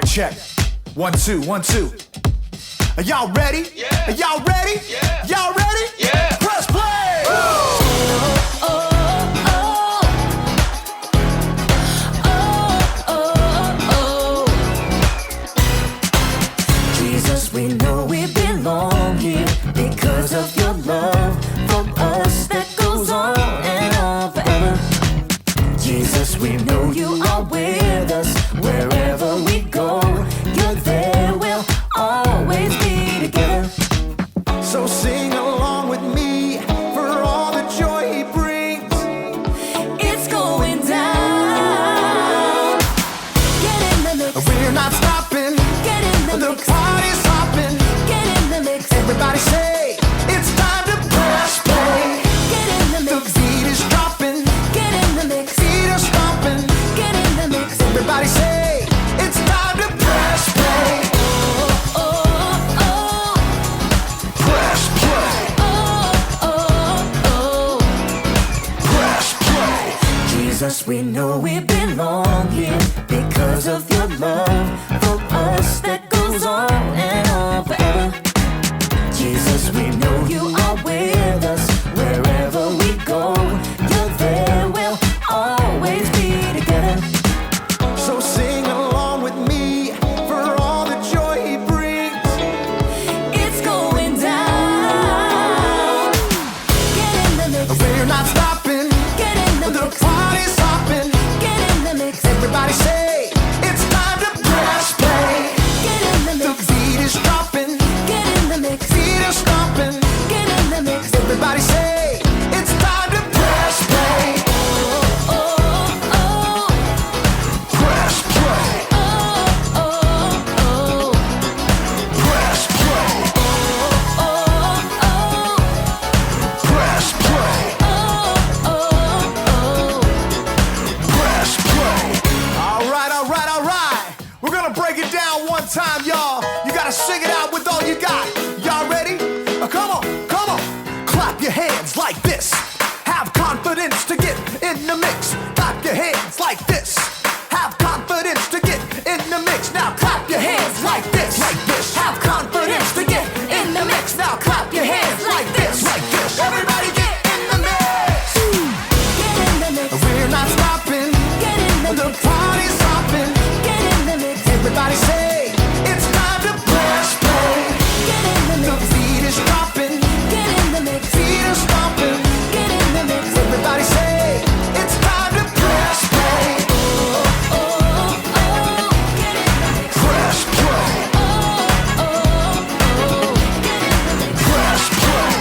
Mic check. 1, 2, 1, 2. Are y'all ready? Yeah. Are y'all ready? Yeah. Y'all ready? Yeah. Press play! Jesus, we know we belong here because of your love for us that goes on and on forever. Jesus, we know you are with us wherever we go. You're there, we'll always be together. So sing along with me for all the joy he brings. It's going down. Get in the mix. We're not stopping. Get in the The mix. party's hopping. Get in the mix. Everybody say, it's time to press play. Get in the The mix. beat is dropping. Get in the mix. Feet are stomping. Get in the mix. Everybody say, it's time to press play. Oh, oh, oh. Press play. Press play. Jesus, we know we belong here because of your love for us that goes on and on forever. Jesus, we know you are with us wherever we go. You're there, we'll always be together. So sing along with me for all the joy he brings. It's going down. Get in the mix. We're not stopping. Get in the The mix. party's hopping. Get in the mix. Everybody say, it's time to press play. Get in the The mix. beat is dropping. Get in the mix. Feet are stomping. Get in the mix. Everybody say, it's time to press play. Oh, oh, oh. Press play. Oh, oh, oh. Press play. Oh, oh. Press play. Oh, oh, Press play. All right. We're gonna break it down one time, y'all. You gotta sing it out with all you got. Y'all ready? Come on. Clap your hands like this. Have confidence to get in the mix. Clap your hands like this. Have confidence to get in the mix. Now clap your hands like this. Have confidence to get in the mix. Now clap your hands like this. Everybody get in the mix. Get in the mix. We're not stopping. Get in the The mix. party's hopping. Get in the mix. Everybody say, it's time to press play. Get in the The mix. beat is dropping. Get in the mix. Feet are stomping. Get in the mix. Everybody say, it's time to press play. Oh, oh. Get in the mix. Press play. Oh, oh. Get in the mix. Press play.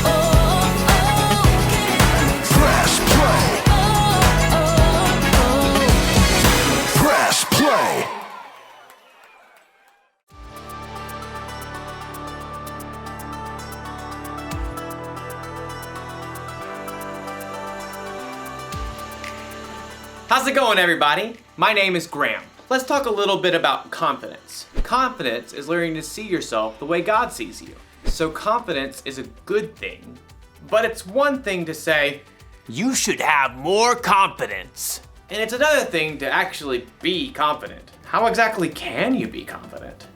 Oh, oh. Get in the mix. Press play. Oh, Press play. How's it going, everybody? My name is Graham. Let's talk a little bit about confidence. Confidence is learning to see yourself the way God sees you. So confidence is a good thing, but it's one thing to say, you should have more confidence. And it's another thing to actually be confident. How exactly can you be confident?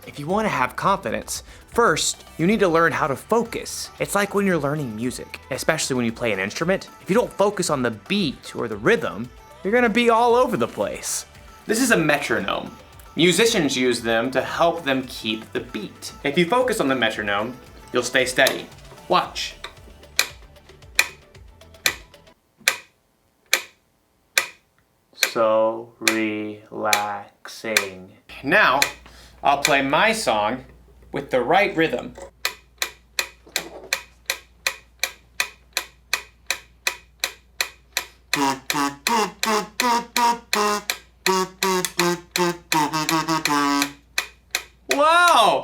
If you want to have confidence, first, you need to learn how to focus. It's like when you're learning music, especially when you play an instrument. If you don't focus on the beat or the rhythm, you're gonna be all over the place. This is a metronome. Musicians use them to help them keep the beat. If you focus on the metronome, you'll stay steady. Watch. So relaxing. Now, I'll play my song with the right rhythm. Wow!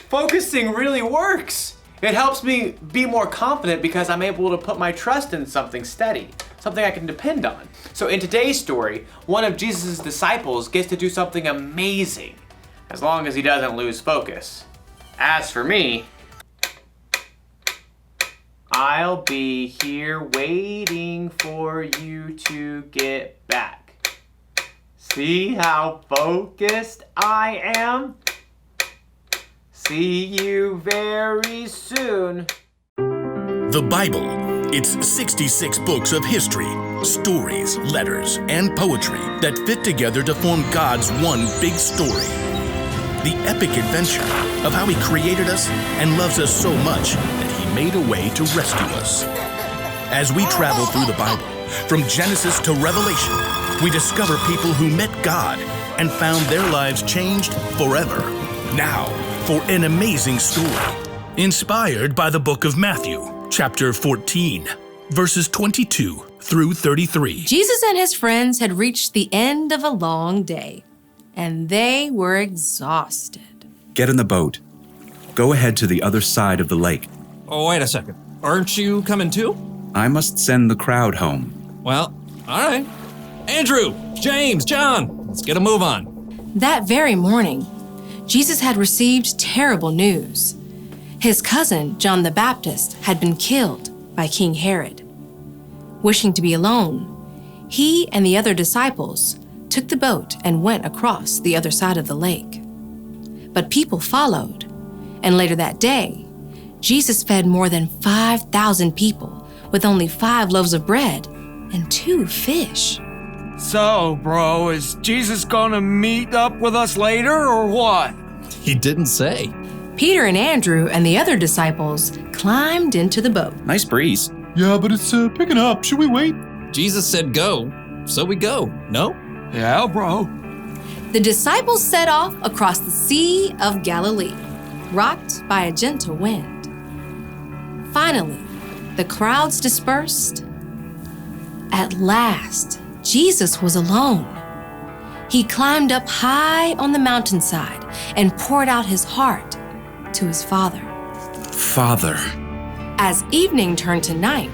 Focusing really works. It helps me be more confident because I'm able to put my trust in something steady, something I can depend on. So in today's story, one of Jesus' disciples gets to do something amazing, as long as he doesn't lose focus. As for me, I'll be here waiting for you to get back. See how focused I am? See you very soon. The Bible. It's 66 books of history, stories, letters, and poetry that fit together to form God's one big story. The epic adventure of how He created us and loves us so much that He made a way to rescue us. As we travel through the Bible, from Genesis to Revelation, we discover people who met God and found their lives changed forever. Now, for an amazing story, inspired by the book of Matthew, chapter 14, verses 22 through 33. Jesus and his friends had reached the end of a long day, and they were exhausted. Get in the boat. Go ahead to the other side of the lake. Oh, wait a second. Aren't you coming too? I must send the crowd home. Well, all right. Andrew, James, John, let's get a move on. That very morning, Jesus had received terrible news. His cousin, John the Baptist, had been killed by King Herod. Wishing to be alone, he and the other disciples took the boat and went across the other side of the lake. But people followed, and later that day, Jesus fed more than 5,000 people with only 5 loaves of bread and 2 fish. So, bro, is Jesus gonna meet up with us later or what? He didn't say. Peter and Andrew and the other disciples climbed into the boat. Nice breeze. Yeah, but it's picking up. Should we wait? Jesus said go, so we go, no? Yeah, bro. The disciples set off across the Sea of Galilee, rocked by a gentle wind. Finally, the crowds dispersed. At last, Jesus was alone. He climbed up high on the mountainside and poured out his heart to his Father. Father. As evening turned to night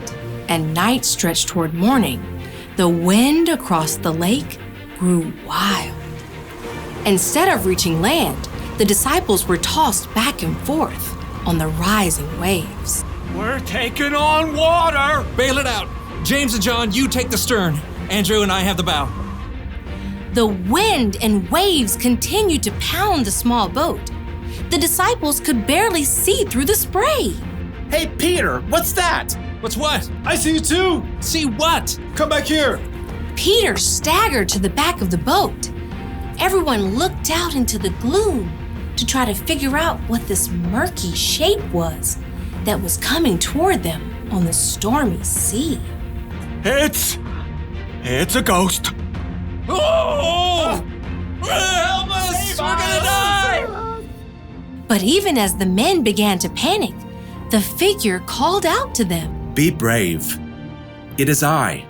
and night stretched toward morning, the wind across the lake grew wild. Instead of reaching land, the disciples were tossed back and forth on the rising waves. We're taking on water! Bail it out. James and John, you take the stern. Andrew and I have the bow. The wind and waves continued to pound the small boat. The disciples could barely see through the spray. Hey, Peter, what's that? What's what? I see you too. See what? Come back here. Peter staggered to the back of the boat. Everyone looked out into the gloom to try to figure out what this murky shape was that was coming toward them on the stormy sea. It's a ghost. Oh! Help us! We're gonna die! But even as the men began to panic, the figure called out to them. Be brave. It is I.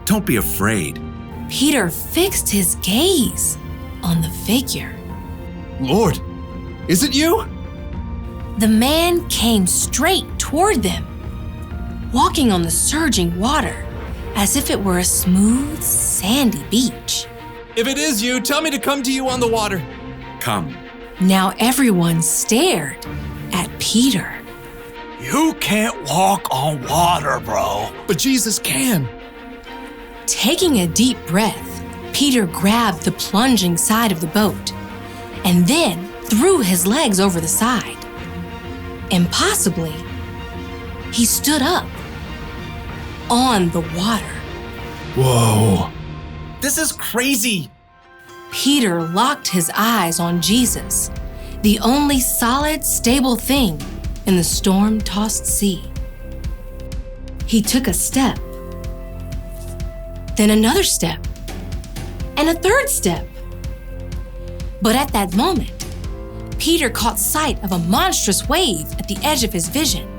Don't be afraid. Peter fixed his gaze on the figure. Lord, is it you? The man came straight toward them, walking on the surging water as if it were a smooth, sandy beach. If it is you, tell me to come to you on the water. Come. Now everyone stared at Peter. You can't walk on water, bro. But Jesus can. Taking a deep breath, Peter grabbed the plunging side of the boat and then threw his legs over the side. Impossibly, he stood up on the water. Whoa. This is crazy. Peter locked his eyes on Jesus, the only solid, stable thing in the storm-tossed sea. He took a step, then another step, and a third step. But at that moment, Peter caught sight of a monstrous wave at the edge of his vision.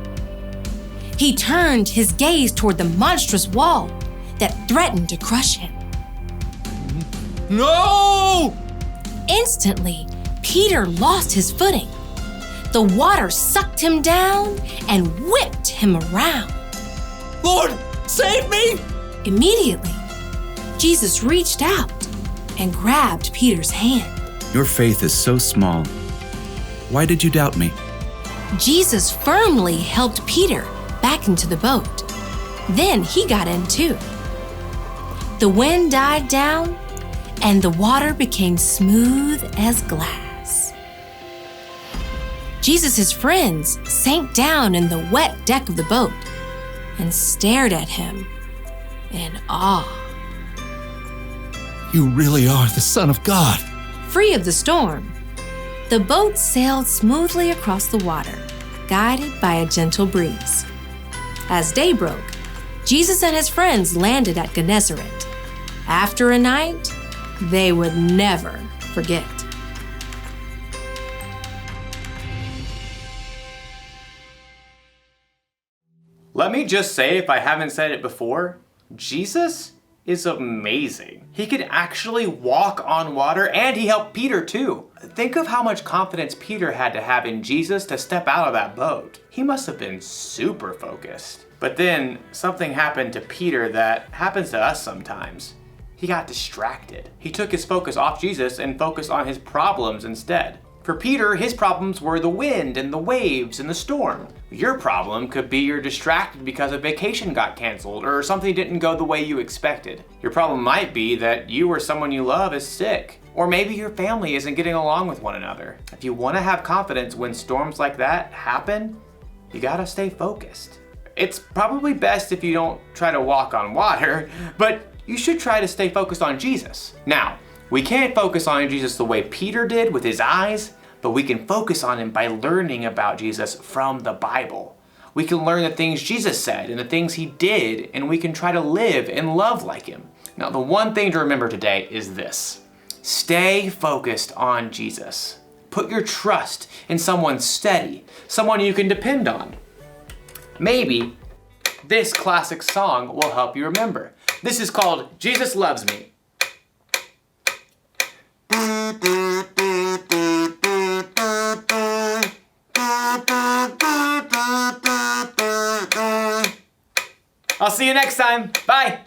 He turned his gaze toward the monstrous wall that threatened to crush him. No! Instantly, Peter lost his footing. The water sucked him down and whipped him around. Lord, save me! Immediately, Jesus reached out and grabbed Peter's hand. Your faith is so small. Why did you doubt me? Jesus firmly helped Peter back into the boat. Then he got in too. The wind died down, and the water became smooth as glass. Jesus' friends sank down in the wet deck of the boat and stared at him in awe. You really are the Son of God. Free of the storm, the boat sailed smoothly across the water, guided by a gentle breeze. As day broke, Jesus and his friends landed at Gennesaret. After a night they would never forget. Let me just say, if I haven't said it before, Jesus is amazing. He could actually walk on water, and he helped Peter too. Think of how much confidence Peter had to have in Jesus to step out of that boat. He must have been super focused. But then something happened to Peter that happens to us sometimes. He got distracted. He took his focus off Jesus and focused on his problems instead. For Peter, his problems were the wind and the waves and the storm. Your problem could be you're distracted because a vacation got canceled or something didn't go the way you expected. Your problem might be that you or someone you love is sick. Or maybe your family isn't getting along with one another. If you want to have confidence when storms like that happen, you gotta stay focused. It's probably best if you don't try to walk on water, but you should try to stay focused on Jesus. Now, we can't focus on Jesus the way Peter did with his eyes, but we can focus on him by learning about Jesus from the Bible. We can learn the things Jesus said and the things he did, and we can try to live and love like him. Now, the one thing to remember today is this: stay focused on Jesus. Put your trust in someone steady, someone you can depend on. Maybe this classic song will help you remember. This is called Jesus Loves Me. I'll see you next time. Bye.